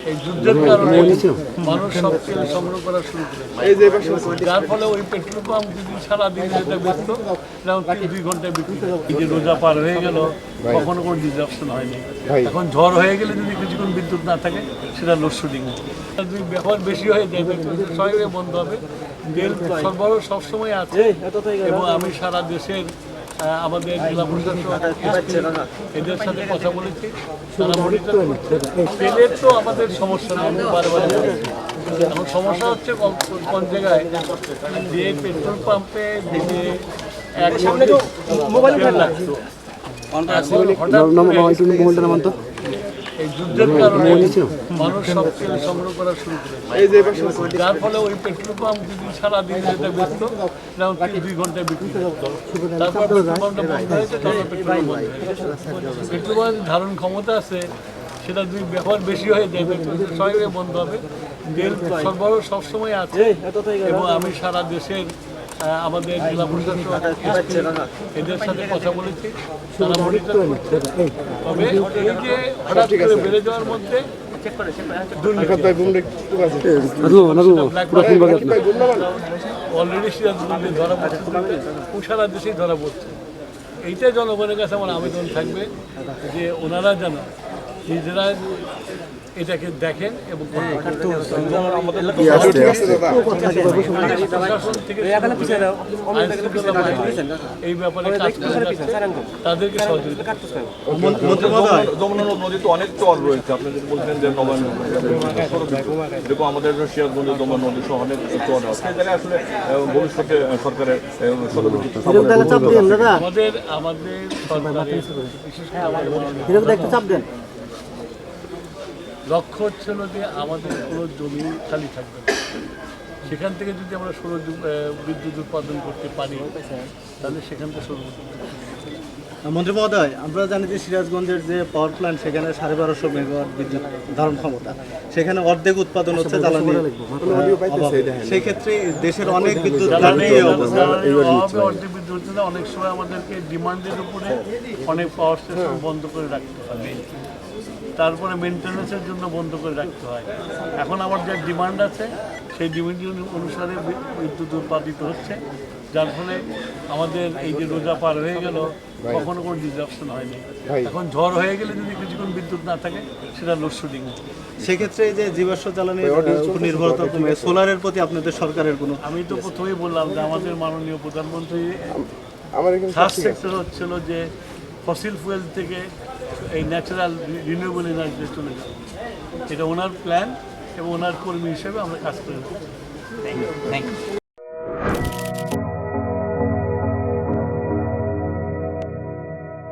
এই যুদ্ধের কারণে মানুষ সব তেল সংগ্রহ করা শুরু করে, যার ফলে ওই পেট্রোল পাম্প যদি সারাদিন যেটা ব্যস্ত, যেমন 2 ঘন্টায় বিক্রি করে। এই যে রোজা পার হয়ে গেল, কখনো কোনো ডিসরাপশন হয়নি। এখন ঝড় হয়ে গেলে যদি কিছুক্ষণ বিদ্যুৎ না থাকে, সেটা লোডশেডিং। যদি ব্যবহার বেশি হয়ে যায়, সবাই বন্ধ হবে। তেল সরবরাহ সবসময় আছে, এবং আমি সারা দেশের আমাদের জেলা প্রশাসন এদের সাথে কথা বলেছি, তারা মনিটর করছে। তেলের তো আমাদের সমস্যা নেই, আমি বারবার বলেছি। এখন সমস্যা হচ্ছে কোন জায়গায় যে পেট্রোল পাম্পে দিনে 1 তেল লাগতো, এই যুদ্ধের কারণে মানুষ সব তেল সংগ্রহ করা শুরু করে, যার ফলে ওই পেট্রোল পাম্প যদি সারাদিন যেটা ব্যস্ত, যেমন 2 ঘন্টায় বিক্রি করে। তারপর পেট্রোল পাম্পটা বন্ধ হয়েছে, তারপর পেট্রোল বন্ধ হয়েছে। পেট্রোল পাম্পের ধারণ ক্ষমতা আছে, সেটা যদি ব্যবহার বেশি হয়ে যায়, সবাই বন্ধ হবে। তেল সরবরাহ সবসময় আছে, এবং আমি সারা দেশের আমাদের জেলা প্রশাসন এদের সাথে কথা বলেছি, তারা মনিটর করছে। তবে এই যে হঠাৎ করে বেড়ে যাওয়ার মধ্যে অলরেডি সিরাজগঞ্জে ধরা পড়ছে, সারা দেশেই ধরা পড়ছে। এইটাই জনগণের কাছে আমার আবেদন থাকবে যে ওনারা যেন নিজেরা এটাকে দেখেন এবং প্রশাসন থেকে এই ব্যাপারে কাজ করে তাদেরকে সহযোগিতা। নদী তো অনেক চর রয়েছে, আপনি যদি বলছেন যে নবান্ন যেরকম আমাদের সিরাজগঞ্জের দমন নদী সহ অনেক চর আছে, আসলে ভবিষ্যতে সরকারের আমাদের সরকারের লক্ষ্য হচ্ছিল যে আমাদের কোনো জমি খালি থাকবে না, সেখান থেকে যদি আমরা সৌর বিদ্যুৎ উৎপাদন করতে পারি, তাহলে সেখান থেকে সৌর। মন্ত্রী মহোদয়, আমরা জানি যে সিরাজগঞ্জের যে পাওয়ার প্ল্যান্ট, সেখানে 1250 মেগাওয়াট বিদ্যুৎ ধারণ ক্ষমতা, সেখানে অর্ধেক উৎপাদন হচ্ছে জ্বালানি। সেই ক্ষেত্রে দেশের অনেক বিদ্যুৎ অর্ধেক বিদ্যুৎ অনেক সময় আমাদেরকে ডিমান্ডের উপরে অনেক পাওয়ার স্টেশন বন্ধ করে রাখতে হবে, তারপরে মেনটেন্যান্সের জন্য বন্ধ করে রাখতে হয়। এখন আমার যে ডিমান্ড আছে, সেই ডিমান্ড অনুসারে বিদ্যুৎ উৎপাদিত হচ্ছে, যার ফলে আমাদের এই যে রোজা পার হয়ে গেল, কখনো কোনো ডিসরাপশন হয়নি। এখন ঝড় হয়ে গেলে যদি কিছুক্ষণ বিদ্যুৎ না থাকে, সেটা লোডশেডিং। সেক্ষেত্রে এই যে জীবাশ্ম জ্বালানির উপর নির্ভরতা কমে সোলারের প্রতি আপনাদের সরকারের কোনো? আমি তো প্রথমেই বললাম যে আমাদের মাননীয় প্রধানমন্ত্রী ফার্স্ট সেক্টর হচ্ছিল যে ফসিল ফুয়েল থেকে এই ন্যাচারাল রিনিউয়েবল এনার্জিতে চলে যাবে। এটা ওনার প্ল্যান, এবং ওনার কর্মী হিসেবে আমরা কাজ করে।